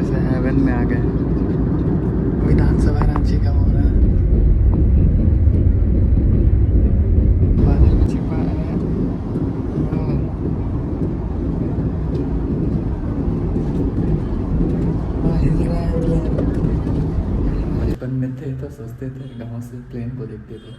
जैसे हेवन में आ गए। विधानसभा रांची का हो रहा है। बादल में छिपा है। हिल रहा है प्लेन। बचपन में थे तो सोचते थे, गाँव से प्लेन को देखते थे,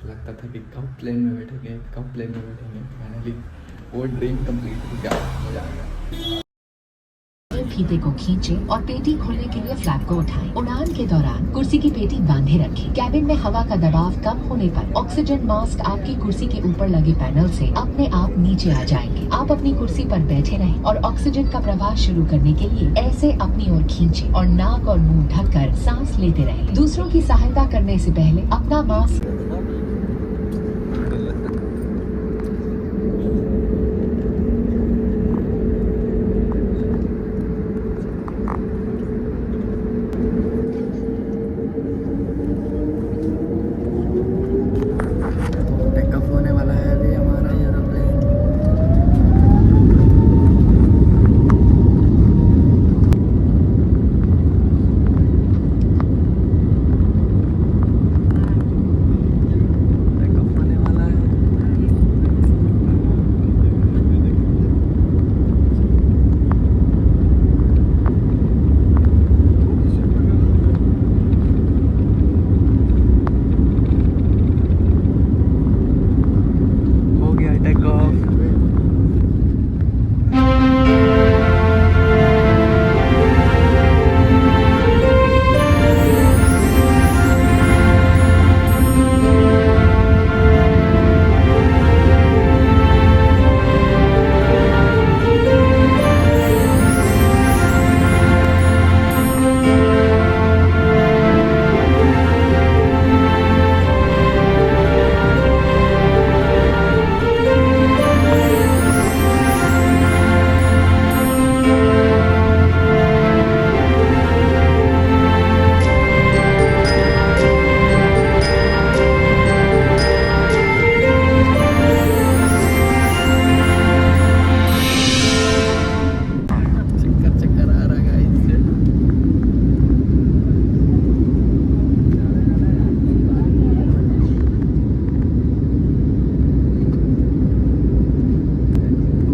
लगता था कि कब प्लेन में बैठेंगे, कब प्लेन में बैठेंगे। फाइनली वो ड्रीम कंप्लीट हो जाएगा। फीते को खींचे और पेटी खोलने के लिए फ्लैप को उठाएं। उड़ान के दौरान कुर्सी की पेटी बांधे रखें। कैबिन में हवा का दबाव कम होने पर ऑक्सीजन मास्क आपकी कुर्सी के ऊपर लगे पैनल से अपने आप नीचे आ जाएंगे। आप अपनी कुर्सी पर बैठे रहें और ऑक्सीजन का प्रवाह शुरू करने के लिए ऐसे अपनी ओर खींचे और नाक और मुंह ढककर सांस लेते रहें। दूसरों की सहायता करने से पहले अपना मास्क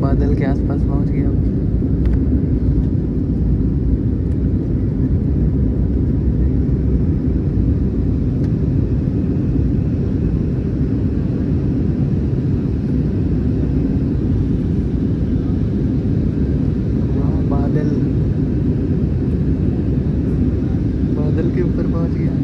बादल के आसपास पहुंच गया। बादल बादल के ऊपर पहुंच गया।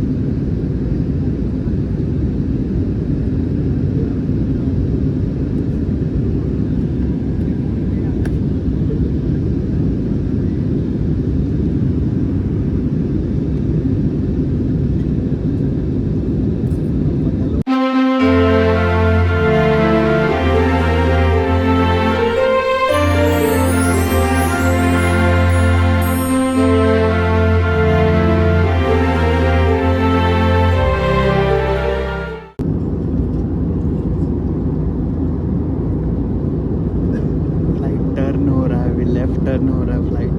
लेफ्ट टर्न हो रहा है फ्लाइट।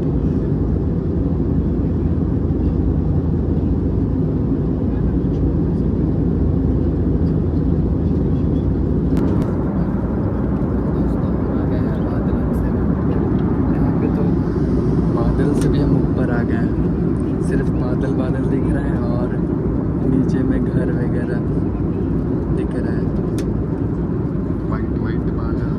बादल से भी हम ऊपर आ गए हैं। सिर्फ बादल बादल दिख रहे हैं और नीचे में घर वगैरह दिख रहा है। वाइट वाइट बादल।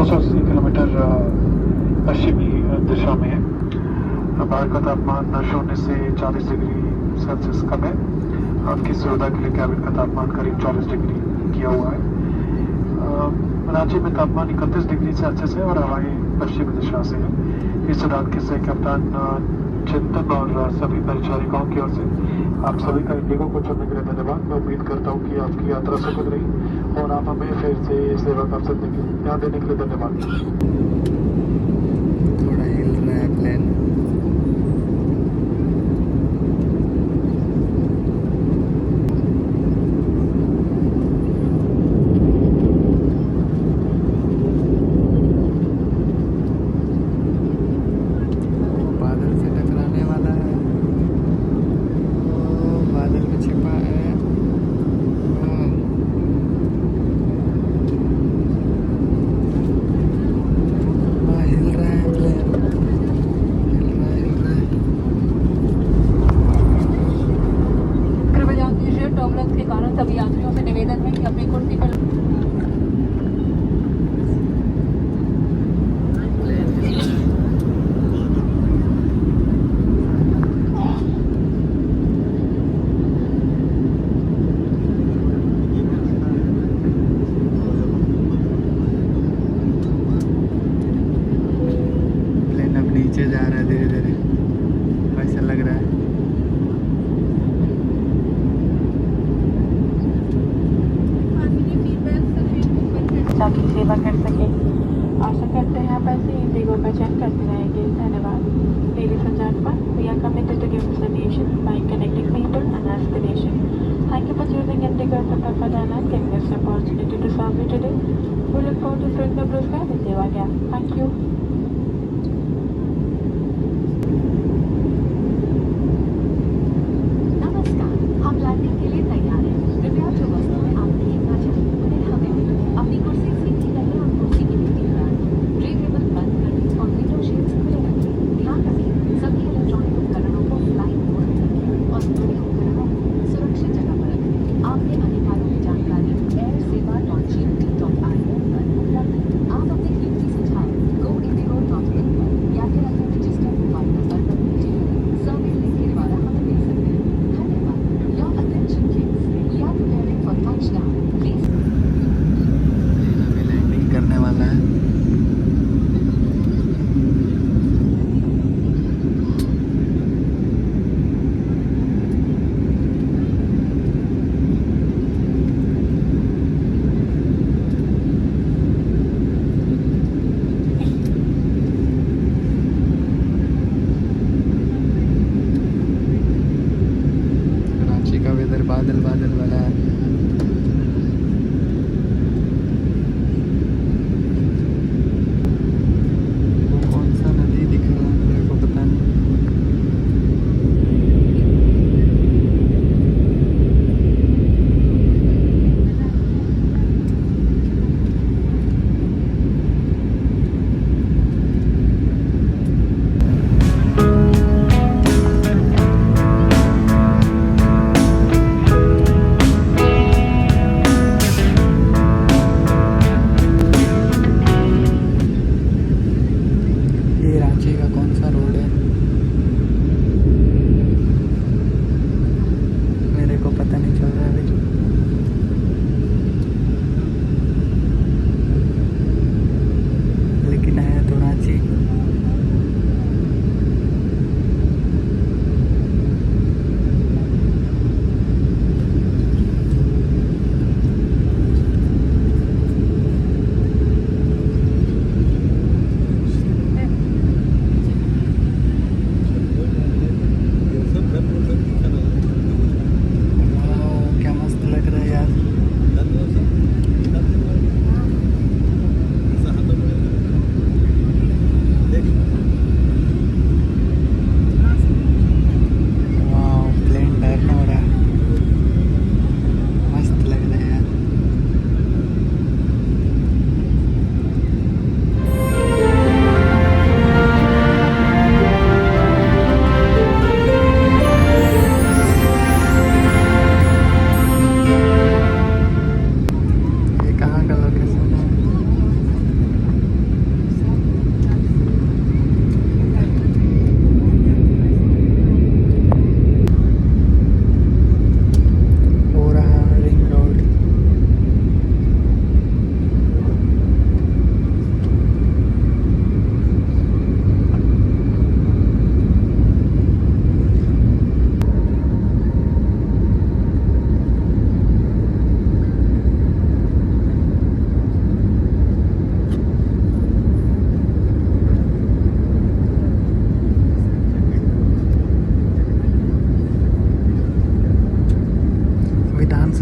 280 किलोमीटर पश्चिमी दिशा में है। बाहर का तापमान 0 से 40 डिग्री सेल्सियस कम है। आपकी सुविधा के लिए कैबिन का तापमान करीब 40 डिग्री किया हुआ है। रांची में तापमान 31 डिग्री सेल्सियस है और हवाएं पश्चिमी दिशा से है। इस उड़ान के से कप्तान चिंतन और सभी परिचारिकाओं की ओर से आप सभी का इंडिगो को चुनने के लिए धन्यवाद। मैं उम्मीद करता हूँ कि आपकी यात्रा सुखद रही और आप हमें फिर से सेवा का अवसर देंगे। ध्यान देने के लिए धन्यवाद। थोड़ा हिल रहा है प्लेन। बादल से टकराने वाला है। ओ, बादल में छिपा है। हिल रहा है प्लेन, हिल रहा है, हिल रहा है। कृपया ध्यान दीजिए, टर्बुलेंस के कारण सभी यात्रियों से निवेदन है कि अपनी कुर्सी पर प्लेन अब नीचे जा रहा है धीरे धीरे, ऐसा लग रहा है। ताकि सेवा कर सके। आशा करते हैं आप ऐसे इंडिगो का चयन करते रहेंगे। धन्यवाद। Ladies and gentlemen, we are committed to giving solution by connecting people and destination. Thank you for choosing Indigo as a preferred airline, giving us the opportunity to serve you today. We look forward to doing the blue sky with you again. Thank you. नमस्कार, हम landing के लिए तैयार हैं। कृपया जो वस्तुएं आप देखना चाहें उन्हें हमें दें। अपनी कुर्सी सीधी रखें और कुर्सी की पेटी उड़ाएं। ट्रे टेबल बंद करें और विंडो शेड्स खुले रखें। ध्यान रखें, सभी इलेक्ट्रॉनिक उपकरणों को फ्लाइट मोड में रखें और बड़े उपकरणों को सुरक्षित जगह पर रखें। आपके अधिकारों की जानकारी एयरसेवा.gov.in पर उपलब्ध है। आप अपने कीमती सुझाव go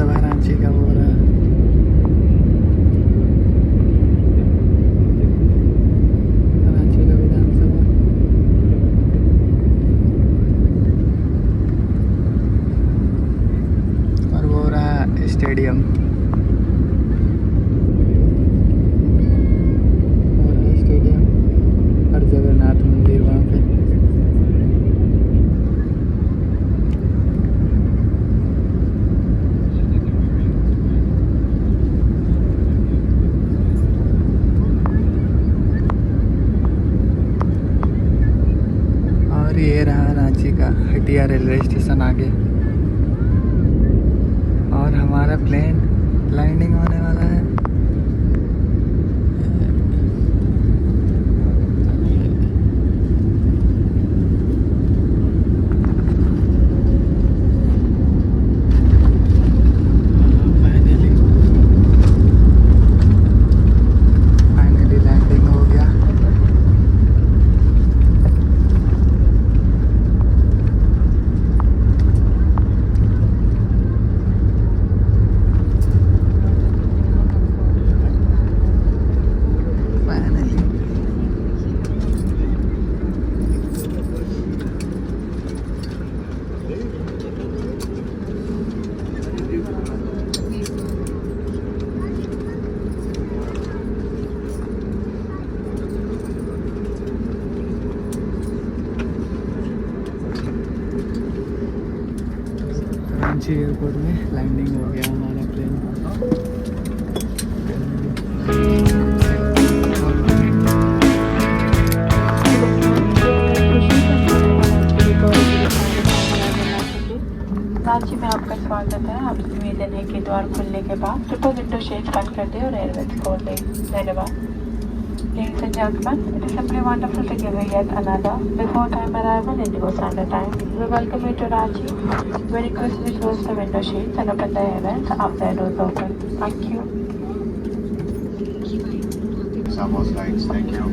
विधानसभा रांची का हो रहा है। रांची का विधानसभा और वो हो रहा स्टेडियम, और जगन्नाथ मंदिर वहाँ पे। और ये रहा रांची का हटिया रेलवे स्टेशन आगे, और हमारा प्लेन लैंडिंग होने वाला है। फाइनली लैंडिंग हो गया। रांची एयरपोर्ट में लैंडिंग हो गया हमारा प्लेन। रांची में आपका स्वागत है। आप निवेदन है कि द्वार खुलने के बाद ट्रिपल विंडो शेड बंद कर दे और एयरवेज खोल दे। धन्यवाद। Ladies and gentlemen, it is simply wonderful to give you yet another before time arrival Indigo Standard Time. We welcome you to Ranchi. We request you to close the window shades and open the airways after the doors open. Thank you. Samos lights, thank you.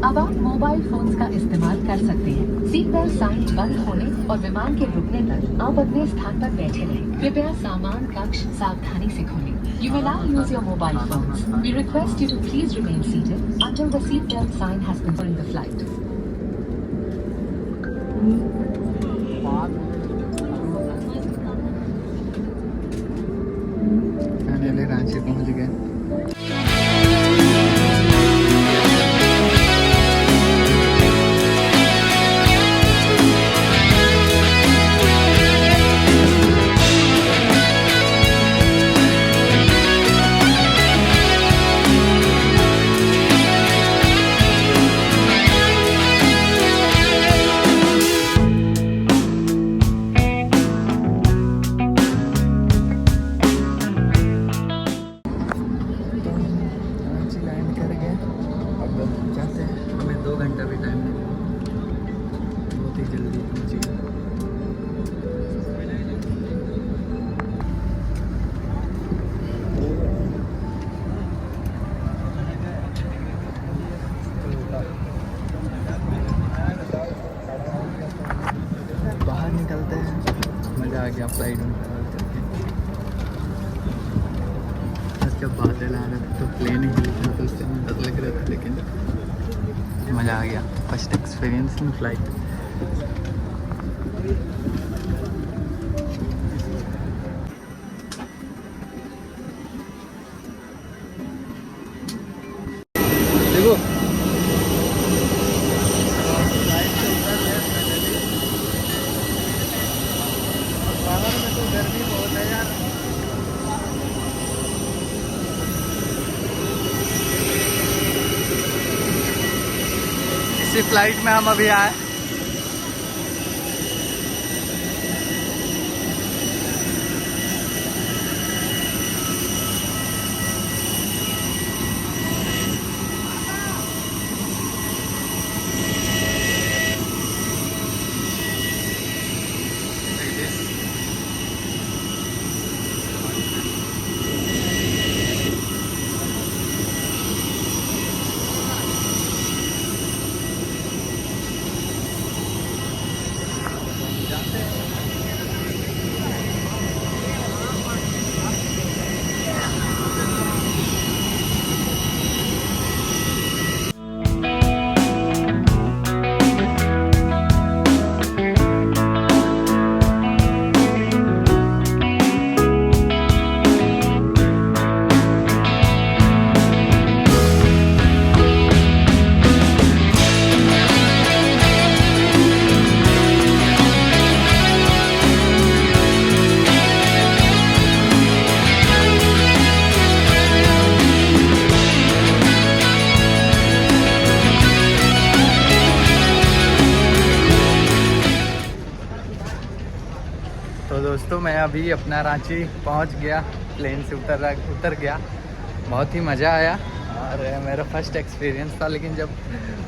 अब आप mobile phones का इस्तेमाल कर सकते हैं। Seat belt sign बंद होने और विमान के रुकने तक आप अपने स्थान पर बैठे रहें। कृपया सामान कक्ष सावधानी से खोलें। You may now use your mobile phones. We request you to please remain seated until the seat belt sign has been put in the flight. Finally Ranchi पहुंच गए। जाते हैं, हमें 2 घंटा भी टाइम नहीं लगा, बहुत ही जल्दी पहुँच गए। बाहर निकलते हैं, मज़ा आ गया फ्लाइट में ट्रैवल करके। जब बादल आ रहे थे तो प्लेन ही हिल रहा था, उससे हमें डर लग रहा था, लेकिन मज़ा आ गया। First experience in flight. देखो बाहर में तो गर्मी बहुत है यार। इसी फ्लाइट में हम अभी आए। अभी अपना रांची पहुंच गया, प्लेन से उतर गया। बहुत ही मज़ा आया और मेरा फर्स्ट एक्सपीरियंस था। लेकिन जब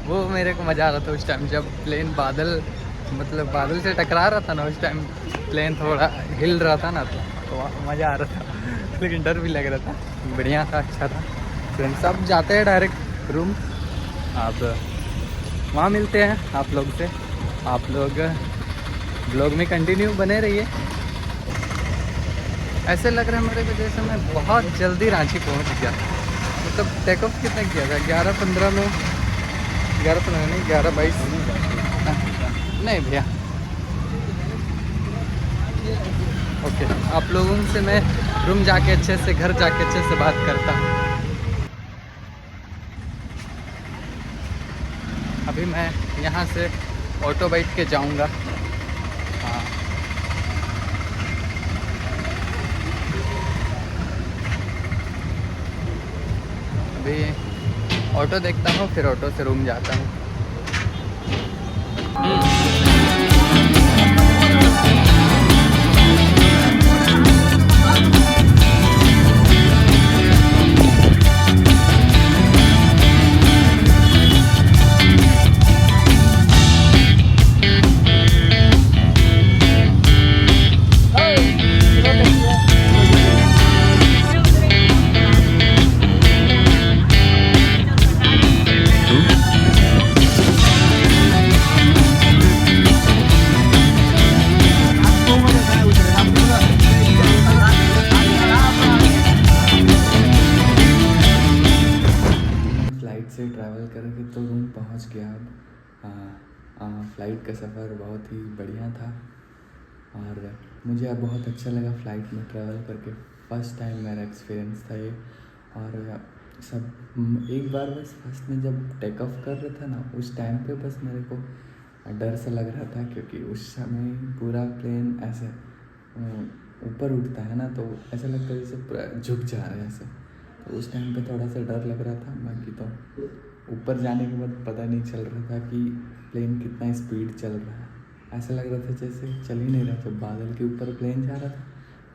वो मेरे को मज़ा आ रहा था उस टाइम जब प्लेन बादल से टकरा रहा था ना, उस टाइम प्लेन थोड़ा हिल रहा था ना, तो मज़ा आ रहा था। लेकिन डर भी लग रहा था। बढ़िया था, अच्छा था। फ्रेंड्स अब जाते हैं डायरेक्ट रूम। आप वहाँ मिलते हैं आप लोग से। आप लोग ब्लॉग में कंटिन्यू बने रहिए। ऐसे लग रहा है मेरे को जैसे मैं बहुत जल्दी रांची पहुंच गया। मतलब टेक ऑफ कितना किया था? 11:15 में, 11:15 नहीं, 11:22 नहीं भैया। ओके, आप लोगों से मैं रूम जाके अच्छे से, घर जाके अच्छे से बात करता हूँ। अभी मैं यहाँ से ऑटो बैठ के जाऊँगा। हाँ, अभी ऑटो देखता हूँ, फिर ऑटो से रूम जाता हूँ। से ट्रैवल करके तो रूम पहुंच गया। अब फ़्लाइट का सफ़र बहुत ही बढ़िया था और मुझे अब बहुत अच्छा लगा फ़्लाइट में ट्रैवल करके। फ़र्स्ट टाइम मेरा एक्सपीरियंस था ये। और सब एक बार बस फर्स्ट में जब टेक ऑफ कर रहा था ना, उस टाइम पे बस मेरे को डर सा लग रहा था, क्योंकि उस समय पूरा प्लेन ऐसे ऊपर उठता है ना, तो ऐसा लगता है जैसे पूरा झुक जा रहा है ऐसे। तो उस टाइम पे थोड़ा सा डर लग रहा था। बाकी तो ऊपर जाने के बाद पता नहीं चल रहा था कि प्लेन कितना स्पीड चल रहा है। ऐसा लग रहा था जैसे चल ही नहीं रहा। जब बादल के ऊपर प्लेन जा रहा था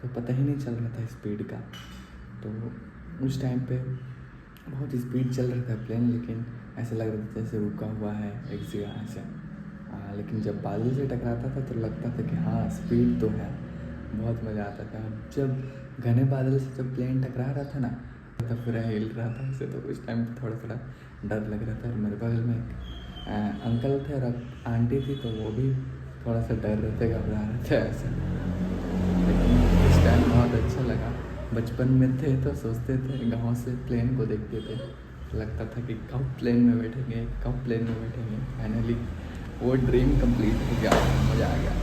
तो पता ही नहीं चल रहा था स्पीड का। तो उस टाइम पे बहुत स्पीड चल रहा था प्लेन, लेकिन ऐसा लग रहा था जैसे रुका हुआ है एक जगह ऐसे। लेकिन जब बादल से टकराता था तो लगता था कि हाँ स्पीड तो है। बहुत मज़ा आता था। जब घने बादल से जब प्लेन टकरा रहा था ना, तब पूरा हिल रहा था ऐसे। तो उस टाइम थोड़ा डर लग रहा था। और मेरे बगल में एक अंकल थे और आंटी थी, तो वो भी थोड़ा सा डर रहे थे, घबरा रहे थे ऐसे। लेकिन उस टाइम बहुत अच्छा लगा। बचपन में थे तो सोचते थे, गाँव से प्लेन को देखते थे, लगता था कि कब प्लेन में बैठेंगे, कब प्लेन में बैठेंगे। फाइनली वो ड्रीम कंप्लीट हो गया, मज़ा आ गया।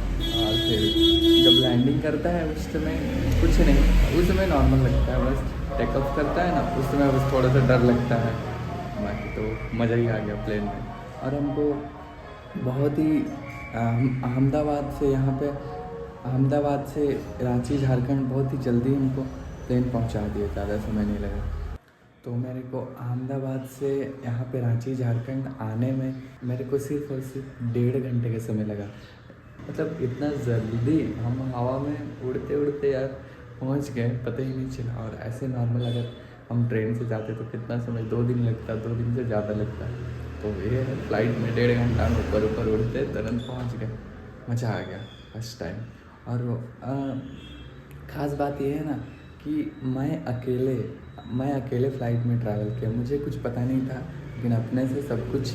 और फिर जब लैंडिंग करता है उस समय कुछ नहीं, उस समय नॉर्मल लगता है। बस टेक ऑफ करता है ना, उस समय बस थोड़ा सा डर लगता है। बाकी तो मज़ा ही आ गया प्लेन में। और हमको बहुत ही अहमदाबाद से यहाँ पे, अहमदाबाद से रांची झारखंड बहुत ही जल्दी हमको प्लेन पहुँचा दिया, ज़्यादा समय नहीं लगा। तो मेरे को अहमदाबाद से यहाँ पे रांची झारखंड आने में मेरे को सिर्फ और सिर्फ 1.5 घंटे का समय लगा। मतलब इतना जल्दी हम हवा में उड़ते उड़ते यार पहुँच गए, पता ही नहीं चला। और ऐसे नॉर्मल अगर हम ट्रेन से जाते तो कितना समय, 2 दिन लगता, 2 दिन से ज़्यादा लगता। तो ये फ्लाइट में 1.5 घंटा में ऊपर उड़ते तुरंत पहुँच गए। मज़ा आ गया फर्स्ट टाइम। और ख़ास बात ये है ना कि मैं अकेले फ़्लाइट में ट्रैवल किया। मुझे कुछ पता नहीं था, लेकिन अपने से सब कुछ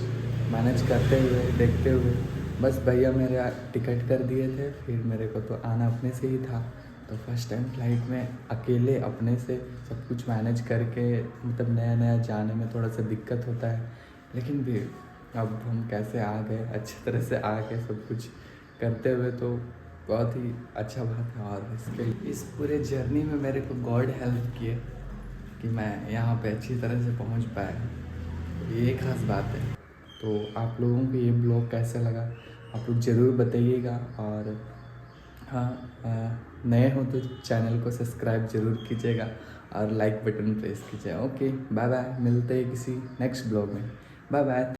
मैनेज करते हुए, देखते हुए, बस भैया मेरा टिकट कर दिए थे। फिर मेरे को तो आना अपने से ही था। तो फर्स्ट टाइम फ़्लाइट में अकेले अपने से सब कुछ मैनेज करके, मतलब नया जाने में थोड़ा सा दिक्कत होता है, लेकिन भी अब हम कैसे आ गए, अच्छी तरह से आ गए सब कुछ करते हुए, तो बहुत ही अच्छा बात है। और इस पूरे जर्नी में मेरे को गॉड हेल्प किए कि मैं यहाँ पे अच्छी तरह से पहुँच पाया। ये खास बात है। तो आप लोगों को ये ब्लॉग कैसा लगा आप लोग ज़रूर बताइएगा। और हाँ, नए हो तो चैनल को सब्सक्राइब ज़रूर कीजिएगा और लाइक बटन प्रेस कीजिएगा। ओके, बाय बाय, मिलते हैं किसी नेक्स्ट ब्लॉग में। Bye bye.